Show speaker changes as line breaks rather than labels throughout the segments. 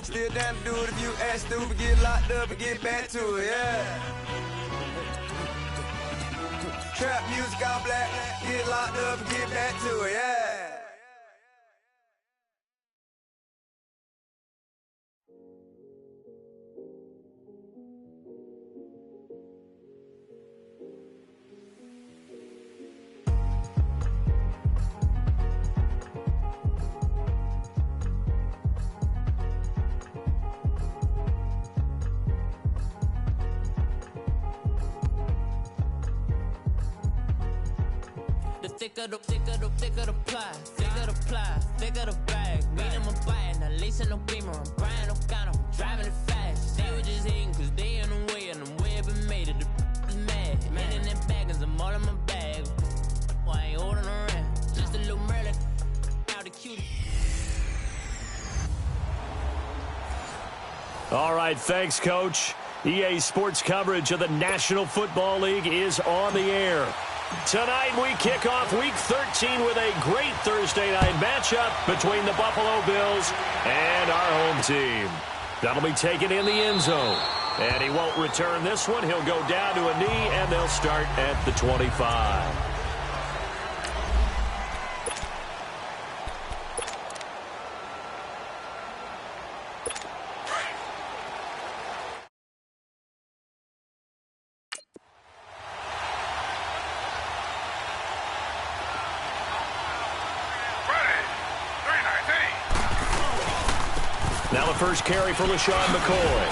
stupid. Still down to do it if you act stupid. Get locked up and get back to it, yeah. Trap music all black. Get locked up and get back to it, yeah.
Thicker the ply, thicker the bag. Meet them a buying, at least in no beamer. I'm Brian O'Connor, driving it fast. They were just hating cause they in the way, and the way I've been made it, the is mad. Hitting them baggins, I'm all in my bag. Why I ain't holding around? Just a little Merlin, out the cutie.
All right, thanks, Coach. EA Sports coverage of the National Football League is on the air. Tonight we kick off Week 13 with a great Thursday night matchup between the Buffalo Bills and our home team. That'll be taken in the end zone. And he won't return this one. He'll go down to a knee, and they'll start at the 25. Now the first carry for LaShawn McCoy.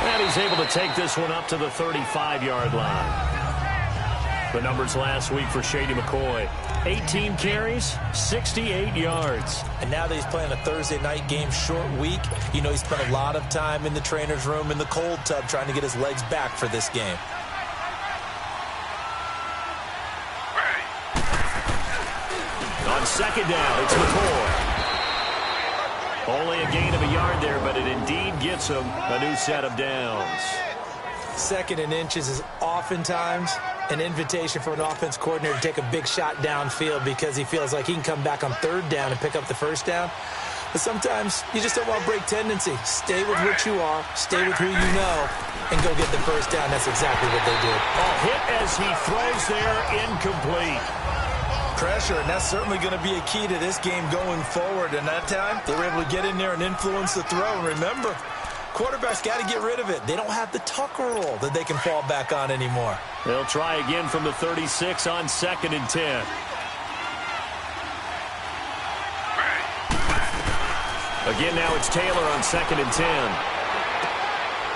And he's able to take this one up to the 35-yard line. The numbers last week for Shady McCoy. 18 carries, 68 yards.
And now that he's playing a Thursday night game, short week, you know he spent a lot of time in the trainer's room in the cold tub trying to get his legs back for this game.
On second down, it's McCoy. Only a gain of a yard there, but it indeed gets him a new set of downs.
Second and inches is oftentimes an invitation for an offense coordinator to take a big shot downfield because he feels like he can come back on third down and pick up the first down. But sometimes you just don't want to break tendency. Stay with what you are, stay with who you know, and go get the first down. That's exactly what they did.
Hit as he throws there, incomplete.
Pressure, and that's certainly going to be a key to this game going forward. And that time, they were able to get in there and influence the throw. And remember, quarterbacks got to get rid of it. They don't have the Tucker roll that they can fall back on anymore.
They'll try again from the 36 on 2nd and 10. Again, now it's Taylor on 2nd and 10.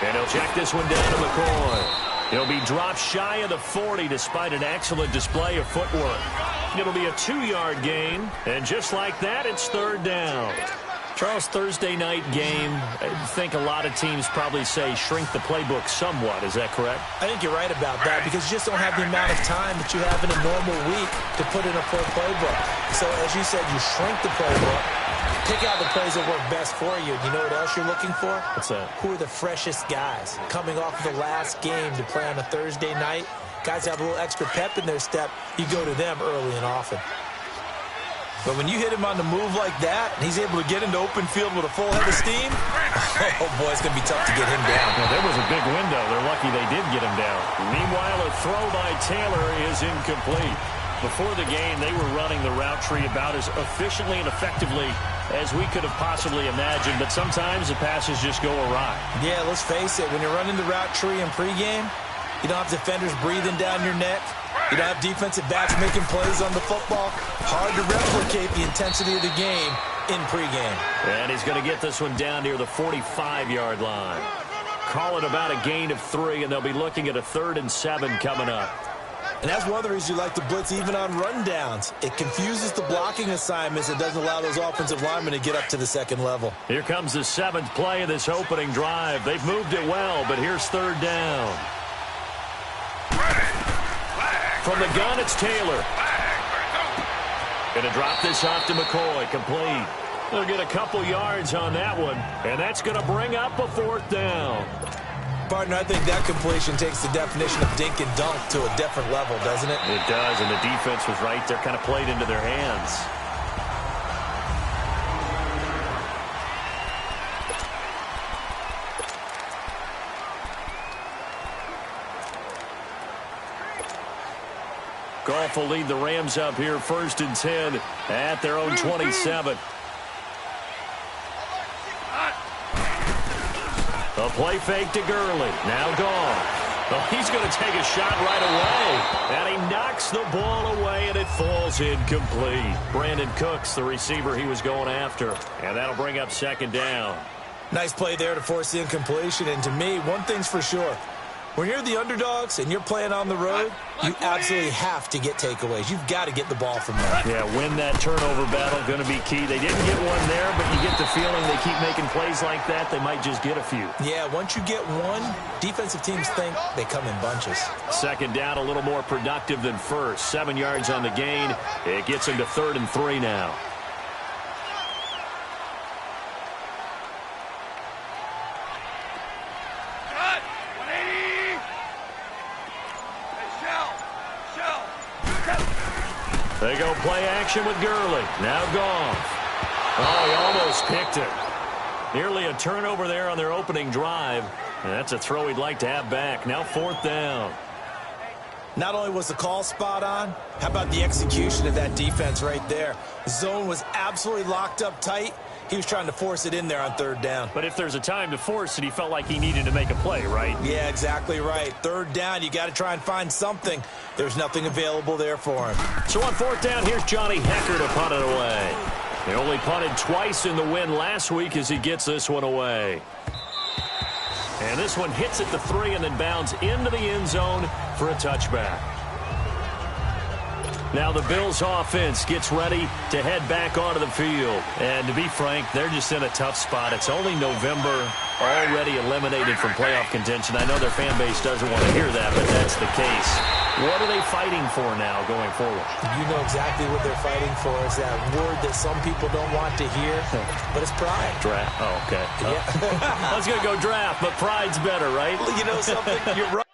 And he'll check this one down to McCoy. He'll be dropped shy of the 40 despite an excellent display of footwork. It'll be a 2-yard gain, and just like that, it's third down. Charles, Thursday night game, I think a lot of teams probably say shrink the playbook somewhat. Is that correct?
I think you're right about that because you just don't have the amount of time that you have in a normal week to put in a full playbook. So, as you said, you shrink the playbook, pick out the plays that work best for you. You know what else you're looking for?
What's that? Who
are the freshest guys coming off of the last game to play on a Thursday night? Guys have a little extra pep in their step. You go to them early and often. But when you hit him on the move like that, and he's able to get into open field with a full head of steam, oh, boy, it's going to be tough to get him down.
Well, there was a big window. They're lucky they did get him down. Meanwhile, a throw by Taylor is incomplete. Before the game, they were running the route tree about as efficiently and effectively as we could have possibly imagined, but sometimes the passes just go awry.
Yeah, let's face it, when you're running the route tree in pregame, you don't have defenders breathing down your neck. You don't have defensive backs making plays on the football. Hard to replicate the intensity of the game in pregame.
And he's going to get this one down near the 45-yard line. Call it about a gain of 3, and they'll be looking at a 3rd and 7 coming up.
And that's one of the reasons you like to blitz even on rundowns. It confuses the blocking assignments. It doesn't allow those offensive linemen to get up to the second level.
Here comes the 7th play of this opening drive. They've moved it well, but here's 3rd down. From the gun, it's Taylor. Going to drop this off to McCoy. Complete. They'll get a couple yards on that one, and that's going to bring up a 4th down.
Partner, I think that completion takes the definition of dink and dunk to a different level, doesn't it?
It does, and the defense was right there, kind of played into their hands. Goff will lead the Rams up here 1st and 10 at their own 27. A play fake to Gurley. Now Goff. Oh, he's going to take a shot right away. And he knocks the ball away, and it falls incomplete. Brandon Cooks, the receiver he was going after. And that'll bring up 2nd down.
Nice play there to force the incompletion. And to me, one thing's for sure. When you're the underdogs and you're playing on the road, you absolutely have to get takeaways. You've got to get the ball from there.
Yeah, win that turnover battle, going to be key. They didn't get one there, but you get the feeling they keep making plays like that, they might just get a few.
Yeah, once you get one, defensive teams think they come in bunches.
2nd down, a little more productive than first. 7 yards on the gain. It gets him to 3rd and 3 now. They go play action with Gurley. Now Goff. Oh, he almost picked it. Nearly a turnover there on their opening drive. And that's a throw he'd like to have back. Now 4th down.
Not only was the call spot on, how about the execution of that defense right there? The zone was absolutely locked up tight. He was trying to force it in there on 3rd down.
But if there's a time to force it, he felt like he needed to make a play, right?
Yeah, exactly right. 3rd down, you got to try and find something. There's nothing available there for him.
So on 4th down, here's Johnny Hekker to punt it away. They only punted twice in the win last week as he gets this one away. And this one hits at the 3 and then bounds into the end zone for a touchback. Now the Bills offense gets ready to head back onto the field. And to be frank, they're just in a tough spot. It's only November, already eliminated from playoff contention. I know their fan base doesn't want to hear that, but that's the case. What are they fighting for now going forward?
You know exactly what they're fighting for. Is that word that some people don't want to hear, but it's pride.
Draft. Oh, okay.
Yeah.
I was going to go draft, but pride's better, right?
You know something? You're right.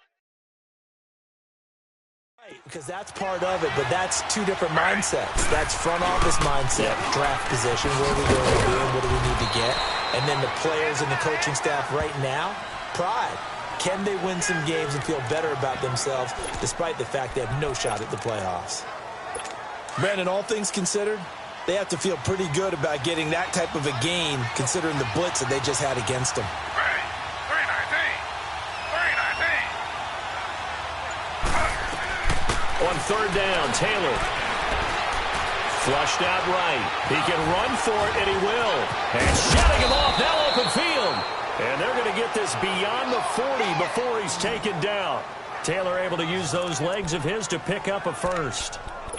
Because that's part of it, but that's two different mindsets. That's front office mindset, draft position, where are we going to be and what do we need to get? And then the players and the coaching staff right now, pride. Can they win some games and feel better about themselves despite the fact they have no shot at the playoffs? Brandon, all things considered, they have to feel pretty good about getting that type of a gain considering the blitz that they just had against them.
On 3rd down, Taylor. Flushed out right. He can run for it, and he will. And shutting him off, now open field. And they're going to get this beyond the 40 before he's taken down. Taylor able to use those legs of his to pick up a first.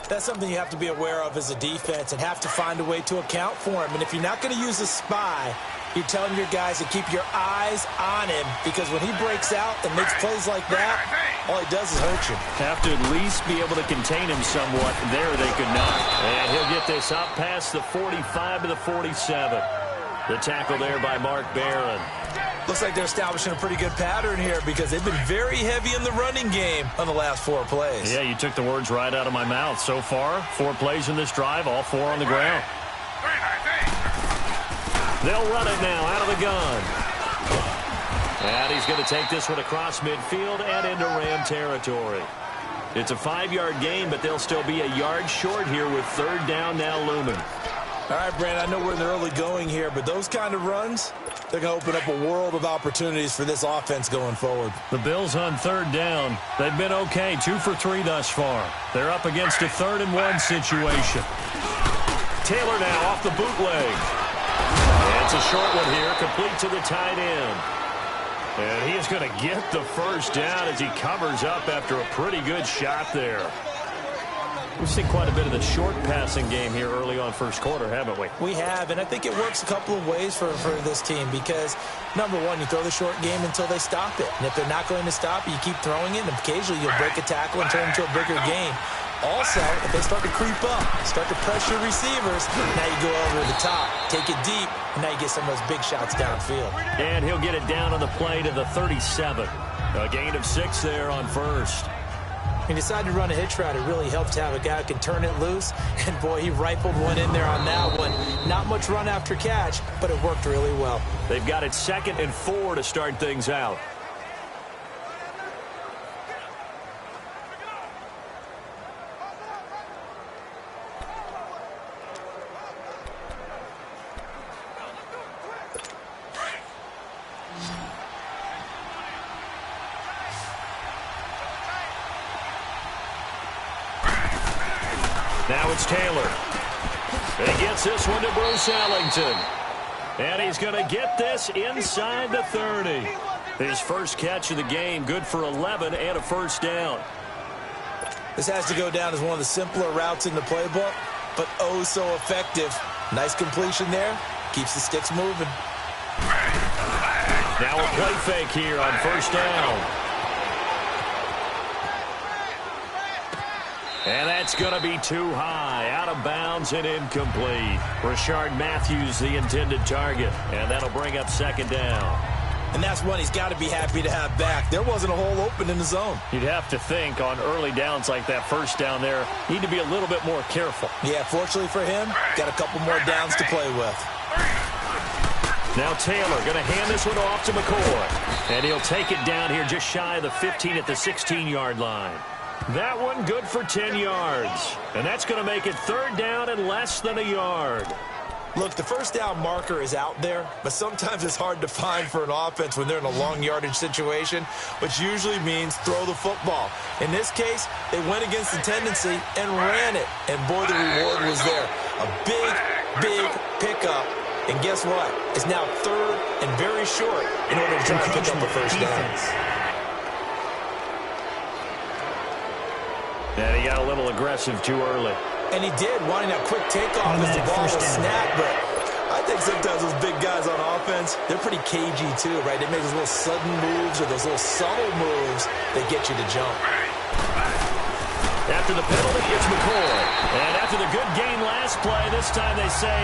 That's something you have to be aware of as a defense and have to find a way to account for him. And if you're not going to use a spy, you're telling your guys to keep your eyes on him because when he breaks out and makes plays like that, all he does is hurt you.
Have to at least be able to contain him somewhat. There they could not. And he'll get this up past the 45 to the 47. The tackle there by Mark Barron.
Looks like they're establishing a pretty good pattern here because they've been very heavy in the running game on the last 4 plays.
Yeah, you took the words right out of my mouth. So far, 4 plays in this drive, all 4 on the ground. They'll run it now out of the gun. And he's going to take this one across midfield and into Ram territory. It's a 5-yard gain, but they'll still be a yard short here with 3rd down now looming.
All right, Brandon, I know we're in the early going here, but those kind of runs, they're going to open up a world of opportunities for this offense going forward.
The Bills on 3rd down. They've been okay, 2 for 3 thus far. They're up against a 3rd and 1 situation. Taylor now off the bootleg. It's a short one here, complete to the tight end. And he is going to get the first down as he covers up after a pretty good shot there. We've seen quite a bit of the short passing game here early on first quarter, haven't we?
We have, and I think it works a couple of ways for this team because, number one, you throw the short game until they stop it. And if they're not going to stop it, you keep throwing it, and occasionally you'll break a tackle and turn it into a bigger game. Also, if they start to creep up, start to pressure receivers, now you go over the top, take it deep, and now you get some of those big shots downfield.
And he'll get it down on the play to the 37. A gain of 6 there on first.
When you decide to run a hitch route, it really helps to have a guy who can turn it loose. And, boy, he rifled one in there on that one. Not much run after catch, but it worked really well.
They've got it 2nd and 4 to start things out. Now it's Taylor. He gets this one to Bruce Ellington. And he's going to get this inside the 30. His first catch of the game, good for 11 and a first down.
This has to go down as one of the simpler routes in the playbook, but oh so effective. Nice completion there. Keeps the sticks moving.
Now a play fake here on first down. And that's going to be too high, out of bounds and incomplete. Rashard Matthews, the intended target, and that'll bring up second down.
And that's one he's got to be happy to have back. There wasn't a hole open in the zone.
You'd have to think on early downs like that first down there, need to be a little bit more careful.
Yeah, fortunately for him, got a couple more downs to play with.
Now Taylor going to hand this one off to McCoy. And he'll take it down here just shy of the 15 at the 16-yard line. That one good for 10 yards. And that's going to make it third down and less than a yard.
Look, the first down marker is out there, but sometimes it's hard to find for an offense when they're in a long yardage situation, which usually means throw the football. In this case, they went against the tendency and ran it. And boy, the reward was there. A big pickup. And guess what? It's now third and very short in order to try to pick up a first down.
And he got a little aggressive too early.
And he did, wanting that quick takeoff as the ball was snapped. But I think sometimes those big guys on offense, they're pretty cagey too, right? They make those little sudden moves or those little subtle moves that get you to jump.
After the penalty, it's McCoy. And after the good game last play, this time they say,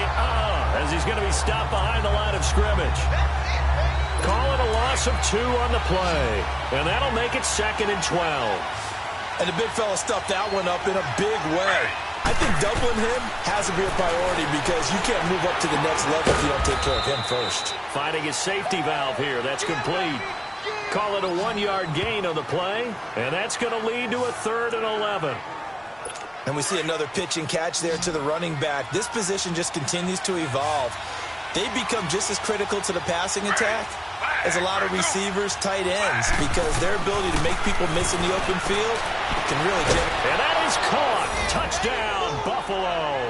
as he's going to be stopped behind the line of scrimmage. Call it a loss of 2 on the play. And that'll make it second and 12.
And the big fella stuffed that one up in a big way. I think doubling him has to be a priority because you can't move up to the next level if you don't take care of him first.
Finding his safety valve here. That's complete. Call it a 1-yard gain on the play. And that's going to lead to a third and 11.
And we see another pitch and catch there to the running back. This position just continues to evolve. They become just as critical to the passing attack as a lot of receivers, tight ends, because their ability to make people miss in the open field can really generate.
And that is caught. Touchdown, Buffalo.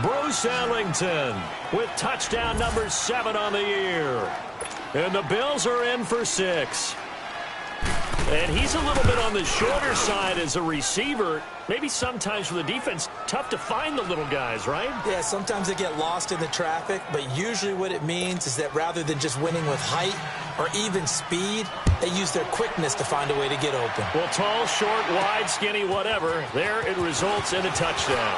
Bruce Ellington with touchdown number 7 on the year. And the Bills are in for 6. And he's a little bit on the shorter side as a receiver. Maybe sometimes for the defense, tough to find the little guys, right?
Yeah, sometimes they get lost in the traffic, but usually what it means is that rather than just winning with height or even speed, they use their quickness to find a way to get open.
Well, tall, short, wide, skinny, whatever, there it results in a touchdown.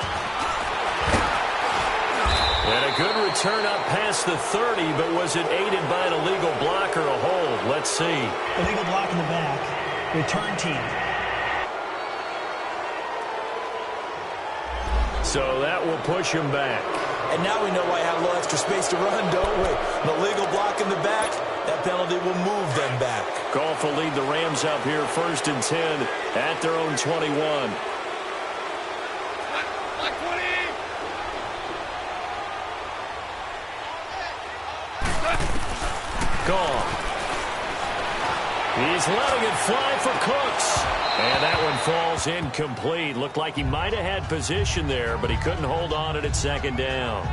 And a good return up past the 30, but was it aided by an illegal block or a hold? Let's see.
Illegal block in the back. Return team.
So that will push him back.
And now we know why I have a little extra space to run, don't we? An illegal block in the back, that penalty will move them back.
Goff will lead the Rams up here first and 10 at their own 21. Goff. He's letting it fly for Cooks. And that one falls incomplete. Looked like he might have had position there, but he couldn't hold on it at second down.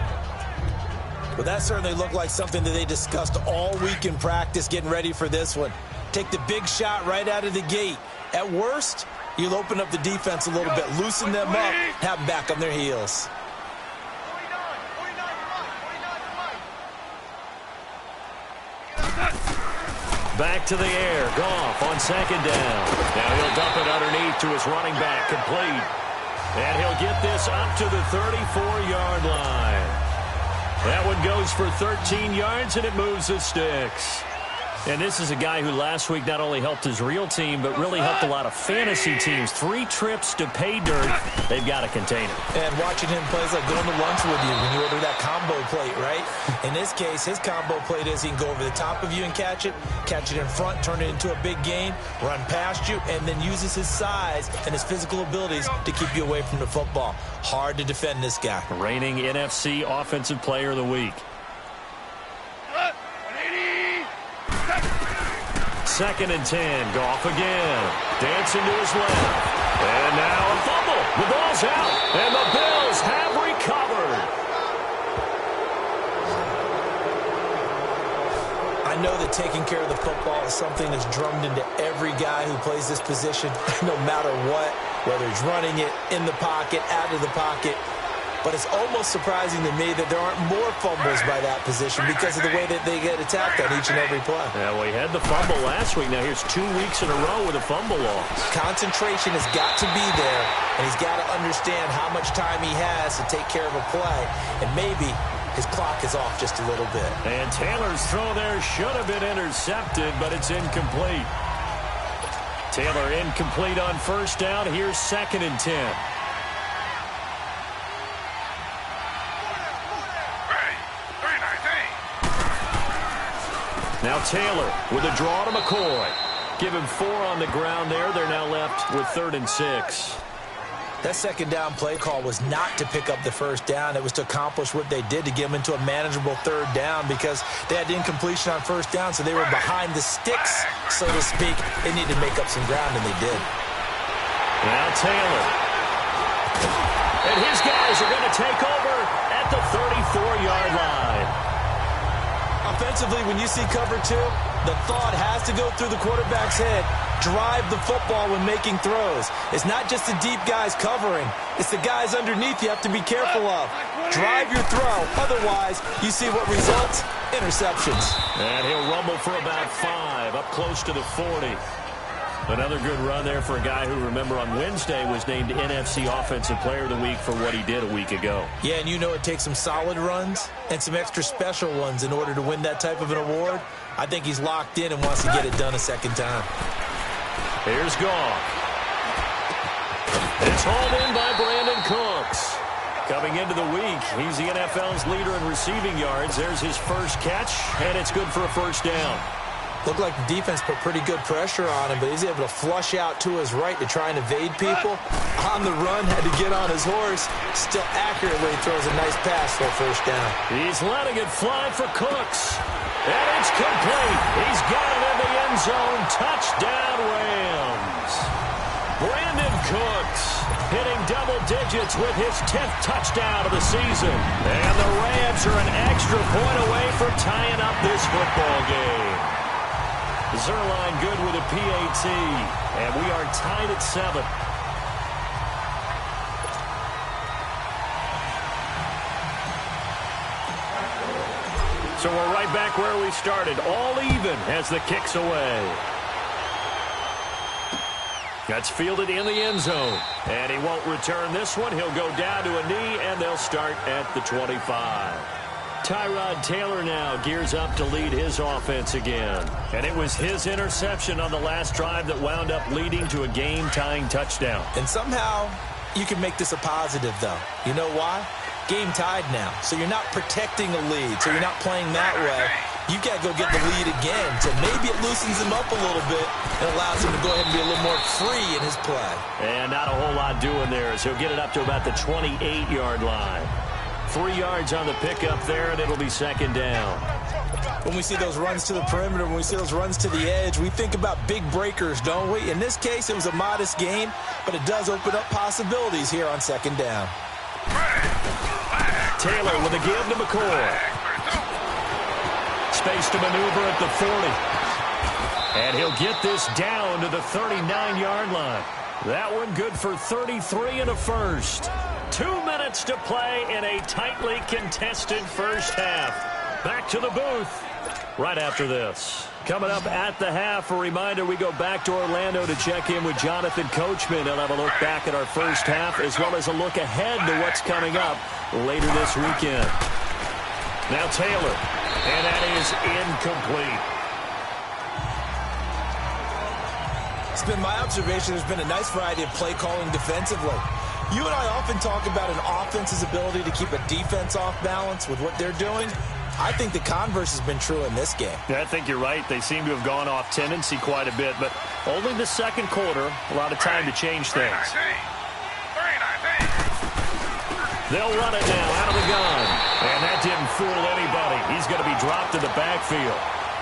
Well, that certainly looked like something that they discussed all week in practice getting ready for this one. Take the big shot right out of the gate. At worst, you'll open up the defense a little bit, loosen them up, have them back on their heels.
Back to the air. Goff on second down. Now he'll dump it underneath to his running back, complete. And he'll get this up to the 34-yard line. That one goes for 13 yards, and it moves the sticks. And this is a guy who last week not only helped his real team, but really helped a lot of fantasy teams. 3 trips to pay dirt. They've got to contain him.
And watching him play is like going to lunch with you when you order that combo plate, right? In this case, his combo plate is he can go over the top of you and catch it in front, turn it into a big gain, run past you, and then uses his size and his physical abilities to keep you away from the football. Hard to defend this guy.
Reigning NFC Offensive Player of the Week. Second and 10. Goff again. Dancing to his left. And now a fumble. The ball's out, and the Bills have recovered.
I know that taking care of the football is something that's drummed into every guy who plays this position, no matter what, whether he's running it, in the pocket, out of the pocket. But it's almost surprising to me that there aren't more fumbles by that position because of the way that they get attacked on each and every play.
Yeah, we had the fumble last week. Now here's 2 weeks in a row with a fumble loss.
Concentration has got to be there, and he's got to understand how much time he has to take care of a play. And maybe his clock is off just a little bit.
And Taylor's throw there should have been intercepted, but it's incomplete. Taylor incomplete on first down. Here's 2nd and 10. Now Taylor with a draw to McCoy. Give him 4 on the ground there. They're now left with 3rd and 6.
That 2nd down play call was not to pick up the first down. It was to accomplish what they did, to get them into a manageable 3rd down, because they had incompletion on first down, so they were behind the sticks, so to speak. They needed to make up some ground, and they did.
Now Taylor. And his guys are going to take over at the 34-yard line.
Offensively, when you see cover 2, the thought has to go through the quarterback's head. Drive the football when making throws. It's not just the deep guys covering. It's the guys underneath you have to be careful of. Drive your throw. Otherwise, you see what results? Interceptions.
And he'll rumble for about 5, up close to the 40. Another good run there for a guy who, remember, on Wednesday was named NFC Offensive Player of the Week for what he did a week ago.
Yeah, and you know it takes some solid runs and some extra special ones in order to win that type of an award. I think he's locked in and wants to get it done a second time.
Here's Goff. It's hauled in by Brandon Cooks. Coming into the week, he's the NFL's leader in receiving yards. There's his first catch, and it's good for a first down.
Looked like the defense put pretty good pressure on him, but he's able to flush out to his right to try and evade people. On the run, had to get on his horse. Still accurately throws a nice pass for a first down.
He's letting it fly for Cooks. And it's complete. He's got it in the end zone. Touchdown, Rams. Brandon Cooks hitting double digits with his 10th touchdown of the season. And the Rams are an extra point away from tying up this football game. Zerline good with a PAT, and we are tied at 7. So we're right back where we started, all even as the kick's away. That's fielded in the end zone, and he won't return this one. He'll go down to a knee, and they'll start at the 25. Tyrod Taylor now gears up to lead his offense again. And it was his interception on the last drive that wound up leading to a game-tying touchdown.
And somehow you can make this a positive, though. You know why? Game tied now. So you're not protecting a lead. So you're not playing that way. You've got to go get the lead again. So maybe it loosens him up a little bit and allows him to go ahead and be a little more free in his play.
And not a whole lot doing there as he'll get it up to about the 28-yard line. 3 yards on the pickup there, and it'll be second down.
When we see those runs to the perimeter, when we see those runs to the edge, we think about big breakers, don't we? In this case, it was a modest gain, but it does open up possibilities here on second down.
Taylor with a give to McCoy. Space to maneuver at the 40. And he'll get this down to the 39-yard line. That one good for 33 and a first. 2 minutes to play in a tightly contested first half. Back to the booth right after this. Coming up at the half, a reminder, we go back to Orlando to check in with Jonathan Coachman. He'll have a look back at our first half as well as a look ahead to what's coming up later this weekend. Now Taylor, and that is incomplete.
It's been my observation there's been a nice variety of play calling defensively. You and I often talk about an offense's ability to keep a defense off balance with what they're doing. I think the converse has been true in this game.
Yeah, I think you're right. They seem to have gone off tendency quite a bit, but only the second quarter, a lot of time to change things. They'll run it now out of the gun, and that didn't fool anybody. He's going to be dropped in the backfield.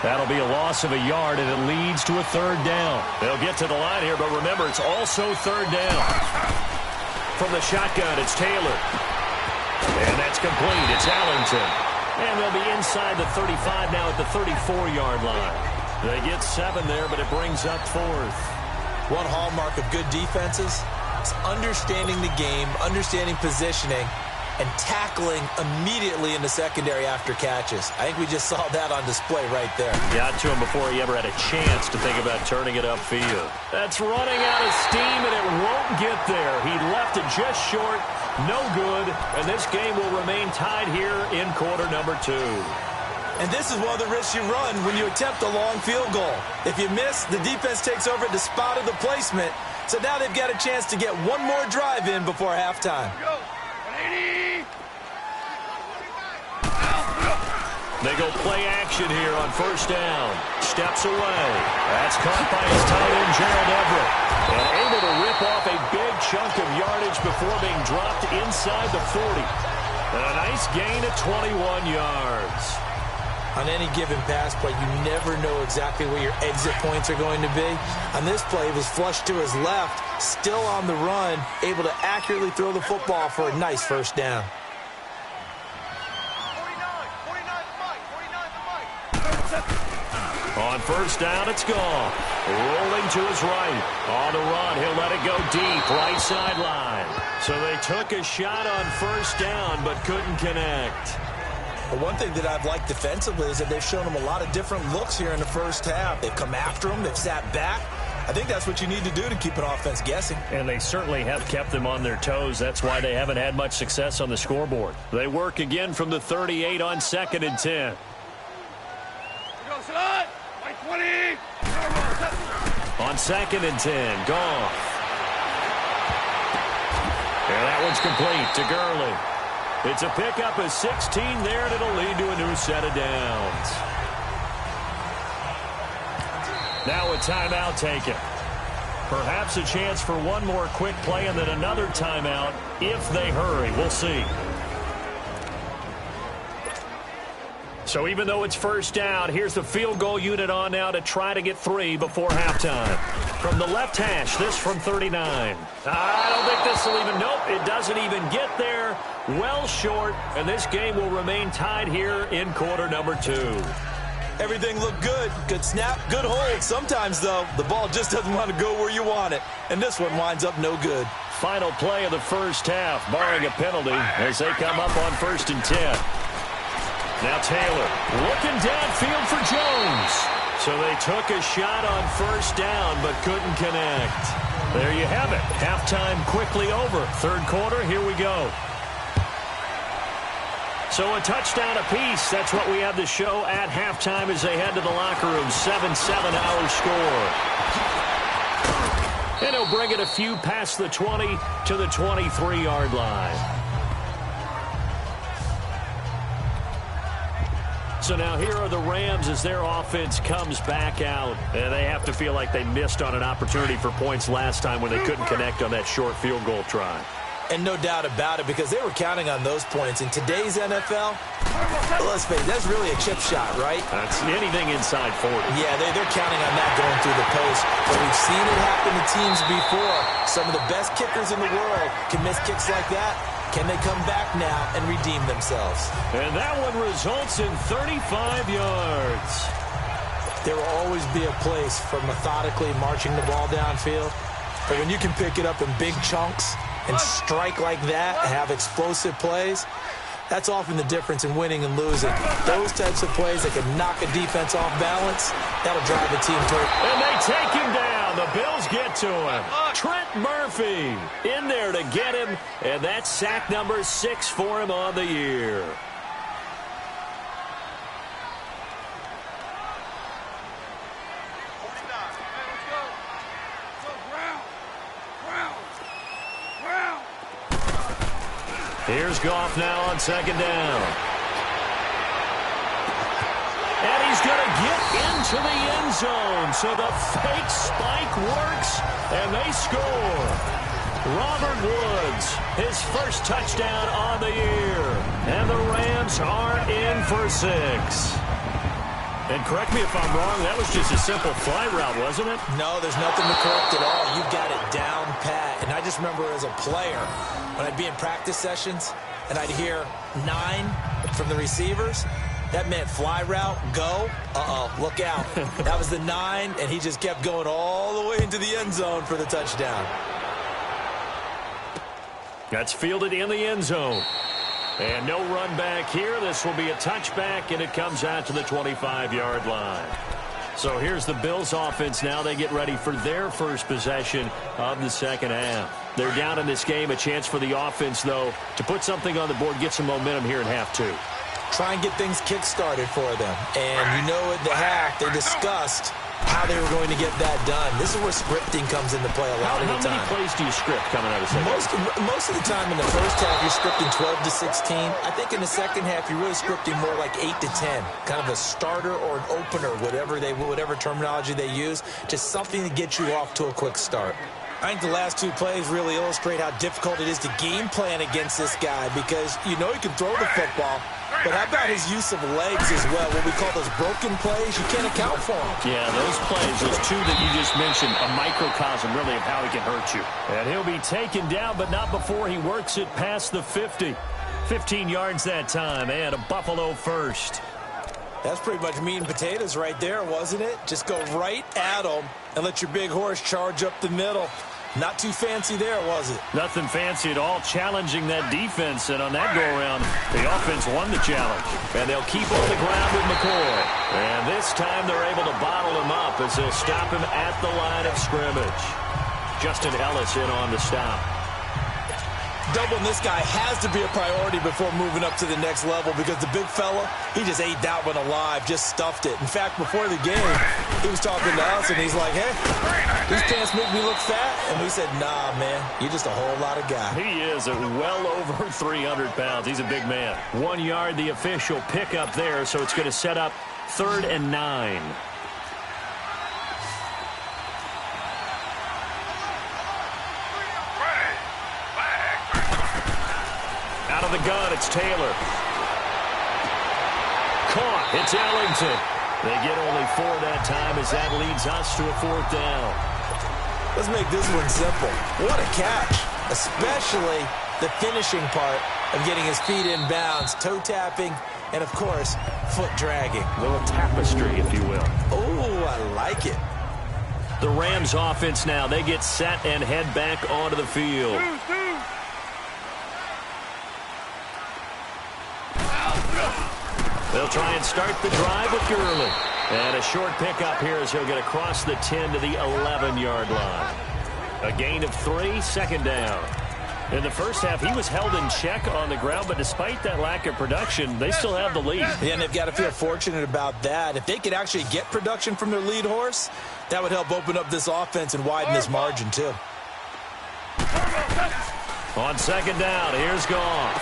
That'll be a loss of a yard, and it leads to a third down. They'll get to the line here, but remember, it's also third down. From the shotgun, it's Taylor. And that's complete. It's Allington. And they'll be inside the 35 now at the 34-yard line. They get 7 there, but it brings up 4th.
One hallmark of good defenses is understanding the game, understanding positioning, and tackling immediately in the secondary after catches. I think we just saw that on display right there.
Got to him before he ever had a chance to think about turning it upfield. That's running out of steam, and it won't get there. He left it just short, no good, and this game will remain tied here in quarter number 2.
And this is one of the risks you run when you attempt a long field goal. If you miss, the defense takes over at the spot of the placement, so now they've got a chance to get one more drive in before halftime.
They go play action here on first down. Steps away. That's caught by his tight end, Gerald Everett. And able to rip off a big chunk of yardage before being dropped inside the 40. And a nice gain of 21 yards.
On any given pass play, you never know exactly where your exit points are going to be. On this play, it was flushed to his left, still on the run, able to accurately throw the football for a nice first down.
On first down, it's gone. Rolling to his right. On the run, he'll let it go deep, right sideline. So they took a shot on first down, but couldn't connect.
Well, one thing that I've liked defensively is that they've shown him a lot of different looks here in the first half. They've come after him. They've sat back. I think that's what you need to do to keep an offense guessing.
And they certainly have kept them on their toes. That's why they haven't had much success on the scoreboard. They work again from the 38 on 2nd and 10. On 2nd and 10, Goff. And that one's complete to Gurley. It's a pickup of 16 there, and it'll lead to a new set of downs. Now a timeout taken. Perhaps a chance for one more quick play and then another timeout if they hurry. We'll see. So even though it's first down, here's the field goal unit on now to try to get 3 before halftime. From the left hash, this from 39. I don't think this will even, nope, it doesn't even get there. Well short, and this game will remain tied here in quarter number 2.
Everything looked good. Good snap, good hold. Sometimes, though, the ball just doesn't want to go where you want it. And this one winds up no good.
Final play of the first half, barring a penalty, as they come up on 1st and 10. Now Taylor looking downfield for Jones. So they took a shot on first down but couldn't connect. There you have it. Halftime quickly over. 3rd quarter, here we go. So a touchdown apiece. That's what we have to show at halftime as they head to the locker room. 7-7 our score. And he'll bring it a few past the 20 to the 23-yard line. So now here are the Rams as their offense comes back out. And they have to feel like they missed on an opportunity for points last time when they couldn't connect on that short field goal try.
And no doubt about it, because they were counting on those points. In today's NFL, let's face it, that's really a chip shot, right?
That's anything inside 40.
Yeah, they're counting on that going through the post. But we've seen it happen to teams before. Some of the best kickers in the world can miss kicks like that. Can they come back now and redeem themselves?
And that one results in 35 yards.
There will always be a place for methodically marching the ball downfield. But when you can pick it up in big chunks and strike like that and have explosive plays, that's often the difference in winning and losing. Those types of plays that can knock a defense off balance, that'll drive a team toward.
And they take him down. The Bills get to him. Trent Murphy in there to get him, and that's sack number 6 for him on the year. Here's Goff now on 2nd down. And he's going to get into the end zone. So the fake spike works, and they score. Robert Woods, his first touchdown on the year. And the Rams are in for 6. And correct me if I'm wrong, that was just a simple fly route, wasn't it?
No, there's nothing to correct at all. You've got it down pat. And I just remember as a player, when I'd be in practice sessions and I'd hear 9 from the receivers, that meant fly route, go, look out. That was the 9, and he just kept going all the way into the end zone for the touchdown.
That's fielded in the end zone. And no run back here. This will be a touchback, and it comes out to the 25-yard line. So here's the Bills offense now. They get ready for their first possession of the second half. They're down in this game. A chance for the offense, though, to put something on the board, get some momentum here in half 2.
Try and get things kick-started for them. And you know at the half, they discussed how they were going to get that done. This is where scripting comes into play a lot of the time.
How many plays do you script coming out of the second half?
Most of the time in the first half, you're scripting 12 to 16. I think in the second half, you're really scripting more like 8 to 10. Kind of a starter or an opener, whatever terminology they use. Just something to get you off to a quick start. I think the last 2 plays really illustrate how difficult it is to game plan against this guy because you know he can throw the football, but how about his use of legs as well? What we call those broken plays, you can't account for them.
Yeah, those plays, those 2 that you just mentioned, a microcosm really of how he can hurt you. And he'll be taken down, but not before he works it past the 50. 15 yards that time, and a Buffalo first.
That's pretty much meat and potatoes right there, wasn't it? Just go right at them and let your big horse charge up the middle. Not too fancy there, was it?
Nothing fancy at all, challenging that defense. And on that go-around, the offense won the challenge. And they'll keep on the ground with McCoy. And this time they're able to bottle him up as they'll stop him at the line of scrimmage. Justin Ellis in on the stop.
Doubling this guy has to be a priority before moving up to the next level because the big fella, he just ate that one alive, just stuffed it. In fact, before the game, he was talking to us, and he's like, hey, these pants make me look fat. And we said, nah, man, you're just a whole lot of guy.
He is well over 300 pounds. He's a big man. 1 yard, the official pickup there, so it's going to set up 3rd and 9. Out of the gun, it's Taylor. Caught. It's Ellington. They get only 4 that time as that leads us to a 4th down.
Let's make this one simple. What a catch, especially the finishing part of getting his feet in bounds, toe tapping, and, of course, foot dragging.
A little tapestry, if you will.
Oh, I like it.
The Rams offense now. They get set and head back onto the field. They'll try and start the drive with Gurley. And a short pickup here as he'll get across the 10 to the 11-yard line. A gain of 3, 2nd down. In the first half, he was held in check on the ground, but despite that lack of production, they still have the lead.
Yeah, and they've got to feel fortunate about that. If they could actually get production from their lead horse, that would help open up this offense and widen this margin, too.
On 2nd down, here's Goff.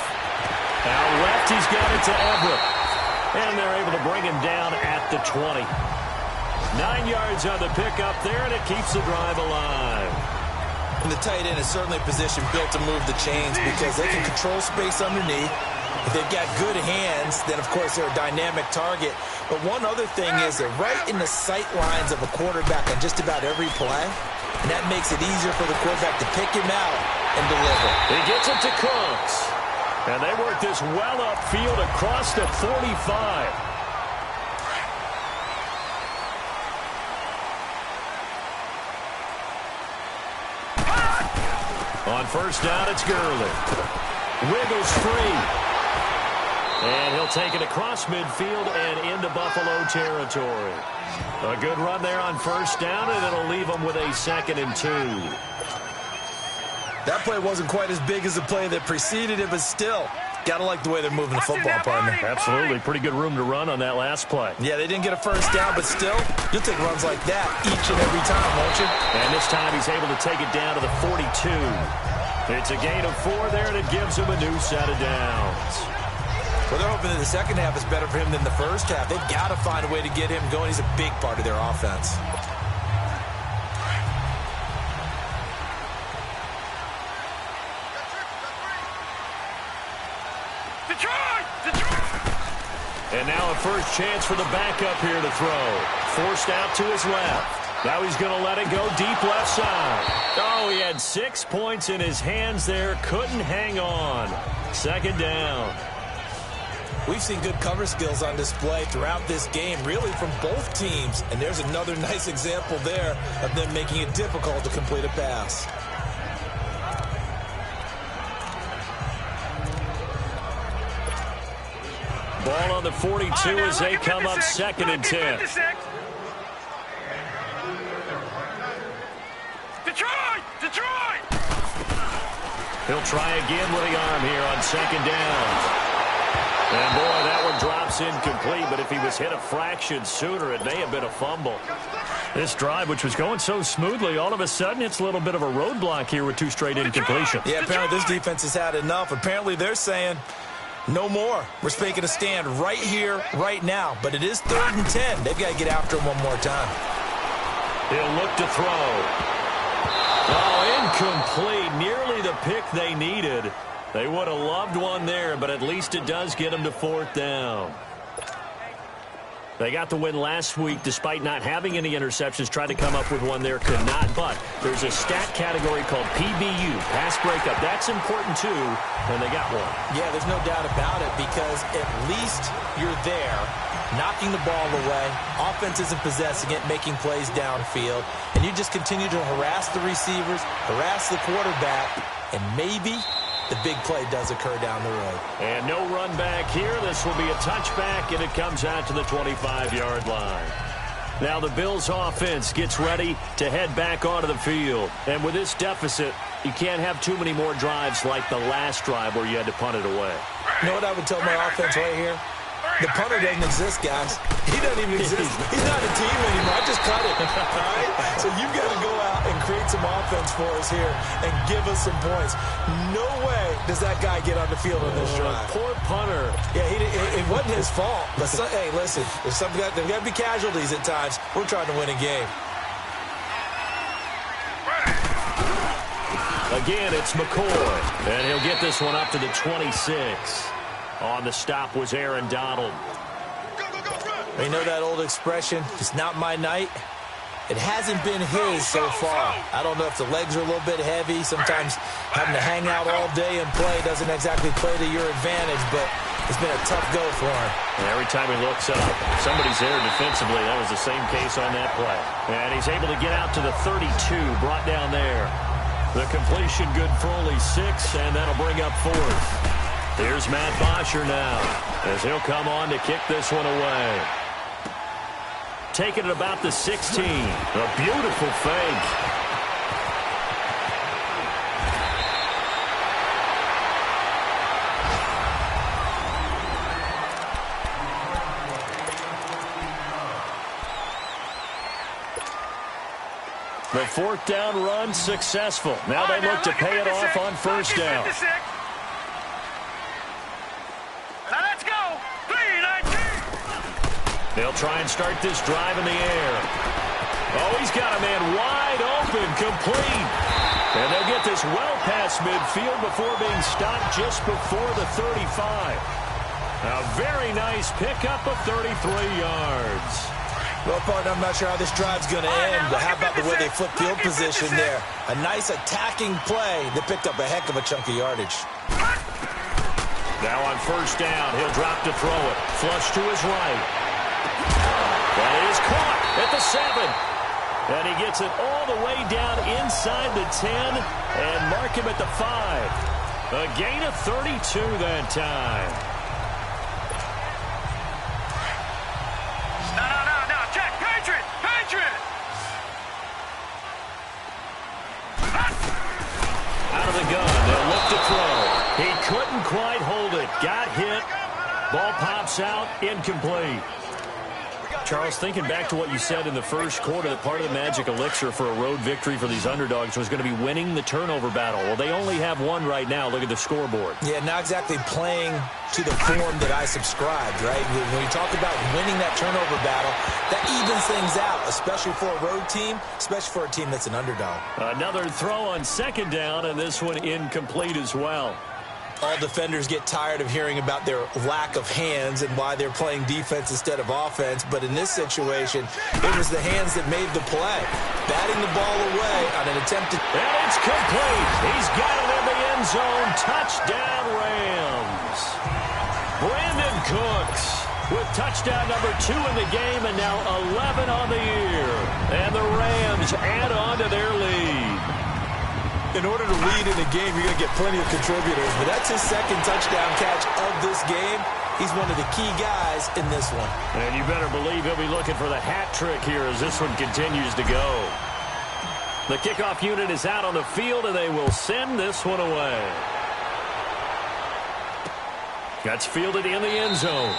Out left, he's got it to Everett. And they're able to bring him down at the 20. 9 yards on the pickup there, and it keeps the drive alive.
And the tight end is certainly a position built to move the chains because they can control space underneath. If they've got good hands, then, of course, they're a dynamic target. But one other thing is they're right in the sight lines of a quarterback on just about every play. And that makes it easier for the quarterback to pick him out and deliver.
He gets it to Cooks. And they work this well upfield across the 45. On 1st down, it's Gurley. Wiggles free. And he'll take it across midfield and into Buffalo territory. A good run there on 1st down, and it'll leave them with a 2nd and 2.
That play wasn't quite as big as the play that preceded it, but still, gotta like the way they're moving the football, partner.
Absolutely. Pretty good room to run on that last play.
Yeah, they didn't get a 1st down, but still, you'll take runs like that each and every time, won't you?
And this time he's able to take it down to the 42. It's a gain of 4 there, and it gives him a new set of downs.
Well, they're hoping that the second half is better for him than the first half. They've got to find a way to get him going. He's a big part of their offense.
And now a first chance for the backup here to throw. Forced out to his left. Now he's going to let it go deep left side. Oh, he had 6 points in his hands there. Couldn't hang on. Second down.
We've seen good cover skills on display throughout this game, really from both teams. And there's another nice example there of them making it difficult to complete a pass.
Ball on the 42 as they come up 2nd and 10.
Detroit!
He'll try again with the arm here on 2nd down. And boy, that one drops incomplete, but if he was hit a fraction sooner, it may have been a fumble. This drive, which was going so smoothly, all of a sudden it's a little bit of a roadblock here with 2 straight incompletions.
Yeah, apparently this defense has had enough. Apparently they're saying no more. We're making a stand right here, right now. But it is 3rd and 10. They've got to get after him one more time.
He'll look to throw. Oh, incomplete. Nearly the pick they needed. They would have loved one there, but at least it does get them to 4th down. They got the win last week despite not having any interceptions. Tried to come up with one there, could not. But there's a stat category called PBU, pass breakup. That's important too, and they got one.
Yeah, there's no doubt about it because at least you're there, knocking the ball away. Offense isn't possessing it, making plays downfield. And you just continue to harass the receivers, harass the quarterback, and maybe the big play does occur down the road.
And no run back here. This will be a touchback, and it comes out to the 25-yard line. Now the Bills' offense gets ready to head back onto the field. And with this deficit, you can't have too many more drives like the last drive where you had to punt it away.
You know what I would tell my offense right here? The punter doesn't exist, guys. He doesn't even exist. He's not a team anymore. I just cut it. All right? So you've got to go out and create some offense for us here and give us some points. No way does that guy get on the field on this drive.
Poor punter.
Yeah, it wasn't his fault. But hey, listen, there's got to be casualties at times. We're trying to win a game.
Again, it's McCoy. And he'll get this one up to the 26. On the stop was Aaron Donald.
You know that old expression, it's not my night? It hasn't been his so far. I don't know if the legs are a little bit heavy. Sometimes having to hang out all day and play doesn't exactly play to your advantage, but it's been a tough go for him.
And every time he looks up, somebody's there defensively. That was the same case on that play. And he's able to get out to the 32, brought down there. The completion good for only 6, and that'll bring up 4th. Here's Matt Bosher now as he'll come on to kick this one away. Taking it about the 16. A beautiful fake. The 4th down run successful. Now they look to pay it off on 1st down. They'll try and start this drive in the air. Oh, he's got a man wide open, complete. And they'll get this well past midfield before being stopped just before the 35. A very nice pickup of 33 yards.
Well, partner, I'm not sure how this drive's going to end, but how about the way they flip field position there? A nice attacking play that picked up a heck of a chunk of yardage.
Now on 1st down, he'll drop to throw it. Flush to his right. That is caught at the 7. And he gets it all the way down inside the 10 and mark him at the 5. A gain of 32 that time.
No, check, Patriot!
Out of the gun, they'll look to throw. He couldn't quite hold it. Got hit. Ball pops out, incomplete. Charles, thinking back to what you said in the first quarter, that part of the magic elixir for a road victory for these underdogs was going to be winning the turnover battle. Well, they only have one right now. Look at the scoreboard.
Yeah, not exactly playing to the form that I subscribed, right? When you talk about winning that turnover battle, that evens things out, especially for a road team, especially for a team that's an underdog.
Another throw on 2nd down, and this one incomplete as well.
All defenders get tired of hearing about their lack of hands and why they're playing defense instead of offense. But in this situation, it was the hands that made the play. Batting the ball away on an attempt to...
And it's complete. He's got it in the end zone. Touchdown, Rams. Brandon Cooks with touchdown number 2 in the game and now 11 on the year. And the Rams add on to their lead.
In order to lead in a game, you're going to get plenty of contributors, but that's his second touchdown catch of this game. He's one of the key guys in this one.
And you better believe he'll be looking for the hat trick here as this one continues to go. The kickoff unit is out on the field, and they will send this one away. That's fielded in the end zone.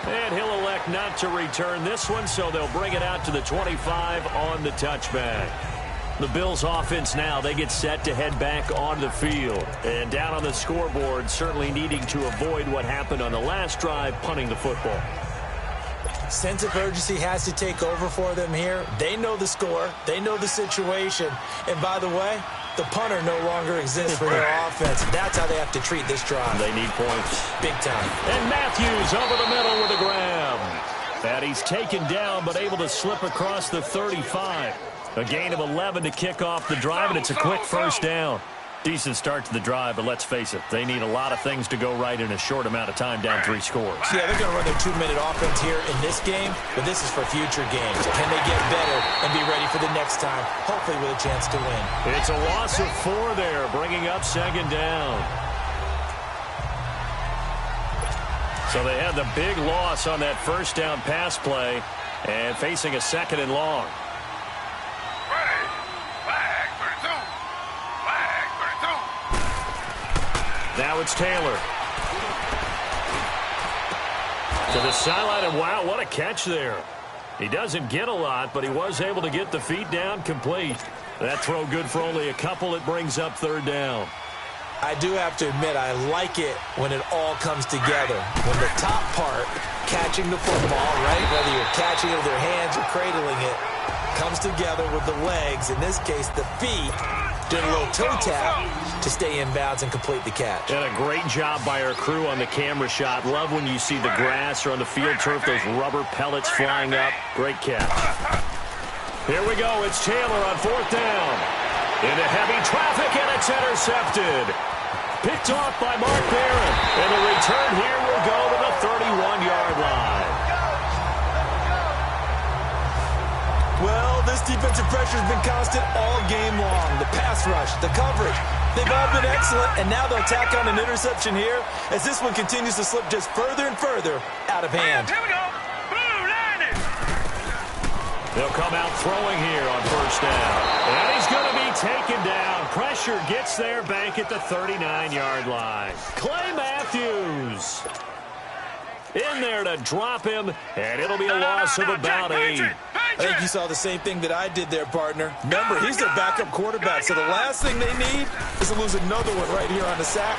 And he'll elect not to return this one, so they'll bring it out to the 25 on the touchback. The Bills offense now, they get set to head back onto the field. And down on the scoreboard, certainly needing to avoid what happened on the last drive, punting the football.
Sense of urgency has to take over for them here. They know the score. They know the situation. And by the way, the punter no longer exists for their offense. That's how they have to treat this drive.
They need points.
Big time.
And Matthews over the middle with a grab. And he's taken down but able to slip across the 35. A gain of 11 to kick off the drive, and it's a quick first down. Decent start to the drive, but let's face it, they need a lot of things to go right in a short amount of time, down 3 scores.
Yeah, they're going to run their 2-minute offense here in this game, but this is for future games. Can they get better and be ready for the next time, hopefully with a chance to win?
It's a loss of 4 there, bringing up second down. So they had the big loss on that first down pass play and facing a second and long. Now it's Taylor. To the sideline, and wow, what a catch there. He doesn't get a lot, but he was able to get the feet down complete. That throw good for only a couple. It brings up third down.
I do have to admit, I like it when it all comes together. When the top part, catching the football, right, whether you're catching it with your hands or cradling it, comes together with the legs, in this case the feet, did a little toe tap to stay in bounds and complete the catch.
And a great job by our crew on the camera shot. Love when you see the grass or on the field turf, those rubber pellets flying up. Great catch. Here we go. It's Taylor on 4th down. Into heavy traffic, and it's intercepted. Picked off by Mark Barron. And the return here will go to the 31-yard line.
Well, this defensive pressure has been constant all game long. The pass rush, the coverage, they've all been excellent, and now they'll tack on an interception here as this one continues to slip just further and further out of hand.
Here we go. Blue landed.
They'll come out throwing here on first down. And he's going to be taken down. Pressure gets there back at the 39-yard line. Clay Matthews in there to drop him, and it'll be a loss of about 8.
I think you saw the same thing that I did there, partner. Remember, he's their backup quarterback, so the last thing they need is to lose another one right here on the sack.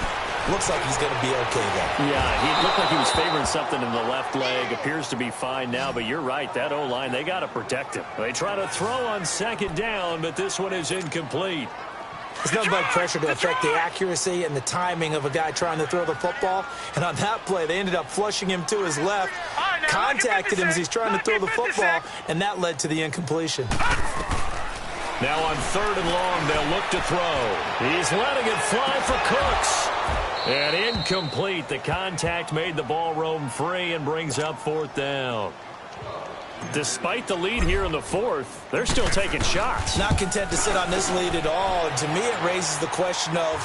Looks like he's going to be okay, though.
Yeah, he looked like he was favoring something in the left leg. Appears to be fine now, but you're right. That O-line, they got to protect him. They try to throw on second down, but this one is incomplete.
It's nothing like pressure to affect the accuracy and the timing of a guy trying to throw the football. And on that play, they ended up flushing him to his left, contacted him as he's trying to throw the football, and that led to the incompletion.
Now on 3rd and long, they'll look to throw. He's letting it fly for Cooks. And incomplete. The contact made the ball roam free and brings up 4th down. Despite the lead here in the 4th, they're still taking shots.
Not content to sit on this lead at all. And to me, it raises the question of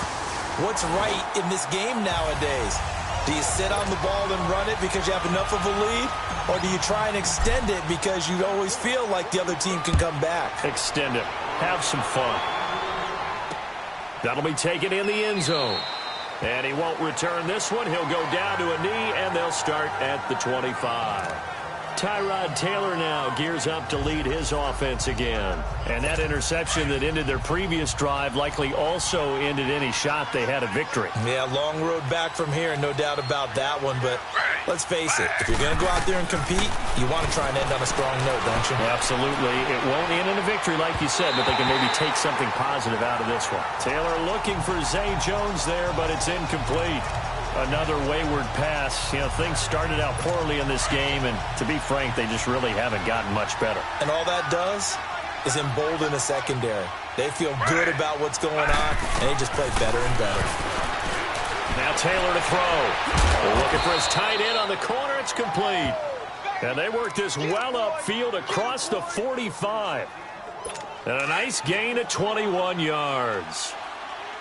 what's right in this game nowadays. Do you sit on the ball and run it because you have enough of a lead? Or do you try and extend it because you always feel like the other team can come back?
Extend it. Have some fun. That'll be taken in the end zone. And he won't return this one. He'll go down to a knee, and they'll start at the 25. Tyrod Taylor now gears up to lead his offense again. And that interception that ended their previous drive likely also ended any shot they had a victory.
Yeah, long road back from here, no doubt about that one. But let's face it, if you're going to go out there and compete, you want to try and end on a strong note, don't you?
Absolutely. It won't end in a victory like you said, but they can maybe take something positive out of this one. Taylor looking for Zay Jones there, but it's incomplete. Another wayward pass. You know, things started out poorly in this game, and to be frank, they just really haven't gotten much better.
And all that does is embolden the secondary. They feel good about what's going on, and they just play better and better.
Now Taylor to throw. Looking for his tight end on the corner. It's complete. And they work this well upfield across the 45. And a nice gain of 21 yards.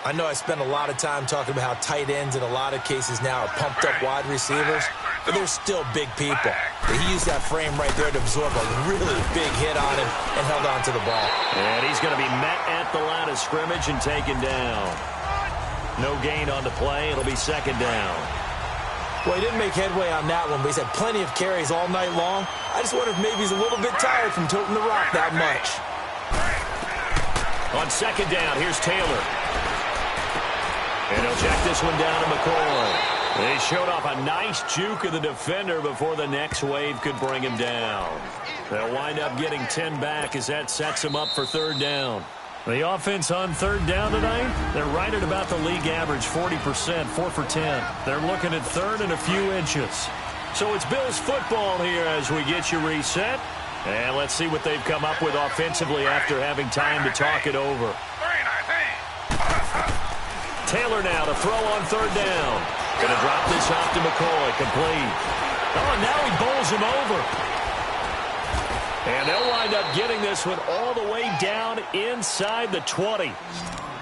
I know I spend a lot of time talking about how tight ends in a lot of cases now are pumped up wide receivers, but they're still big people. He used that frame right there to absorb a really big hit on him and held on to the ball.
And he's going to be met at the line of scrimmage and taken down. No gain on the play. It'll be second down.
Well, he didn't make headway on that one, but he's had plenty of carries all night long. I just wonder if maybe he's a little bit tired from toting the rock that much.
On second down, here's Taylor. And he'll check this one down to McCoy. They showed off a nice juke of the defender before the next wave could bring him down. They'll wind up getting 10 back as that sets them up for third down. The offense on third down tonight, they're right at about the league average, 40%, 4 for 10. They're looking at third and a few inches. So it's Bills football here as we get you reset. And let's see what they've come up with offensively after having time to talk it over. Taylor now to throw on third down. Going to drop this off to McCoy, complete. Oh, and now he bowls him over. And they'll wind up getting this one all the way down inside the 20.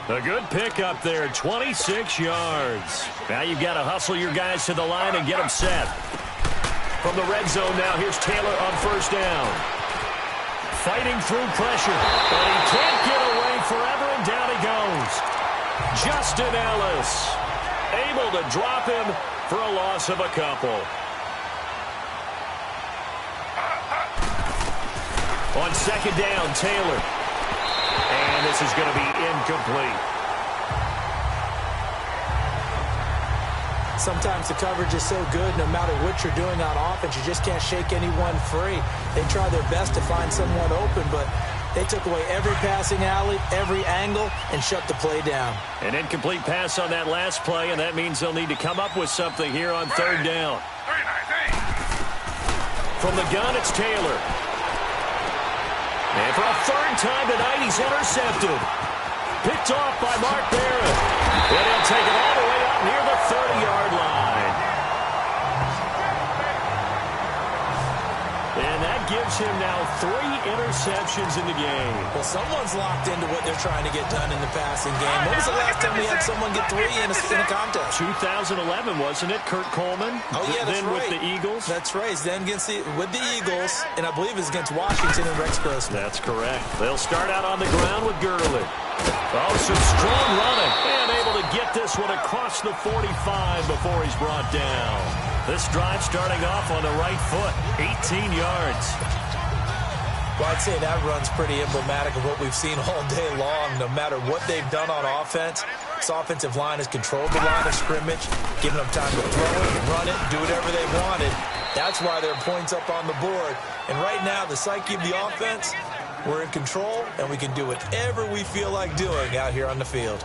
A good pickup there, 26 yards. Now you've got to hustle your guys to the line and get them set. From the red zone now, here's Taylor on first down. Fighting through pressure, but he can't get away forever, and down he goes. Justin Ellis able to drop him for a loss of a couple. On second down, Taylor. And this is going to be incomplete.
Sometimes the coverage is so good, no matter what you're doing on offense, you just can't shake anyone free. They try their best to find someone open, but they took away every passing alley, every angle, and shut the play down.
An incomplete pass on that last play, and that means they'll need to come up with something here on third down. From the gun, it's Taylor. And for a third time tonight, he's intercepted. Picked off by Mark Barrett. And he'll take it all the way up near the 30-yard line. And that gives him now 3 interceptions in the game.
Well, someone's locked into what they're trying to get done in the passing game. When was the last time we had someone get 3 in a contest?
2011, wasn't it? Kurt Coleman.
Oh, yeah, that's
then
right.
With the Eagles.
That's right. Then with the Eagles, and I believe it's against Washington and Rex Grossman.
That's correct. They'll start out on the ground with Gurley. Oh, some strong running. And able to get this one across the 45 before he's brought down. This drive starting off on the right foot. 18 yards.
Well, I'd say that run's pretty emblematic of what we've seen all day long. No matter what they've done on offense, this offensive line has controlled the line of scrimmage, given them time to throw it, run it, do whatever they wanted. That's why there are points up on the board. And right now, the psyche of the offense, we're in control, and we can do whatever we feel like doing out here on the field.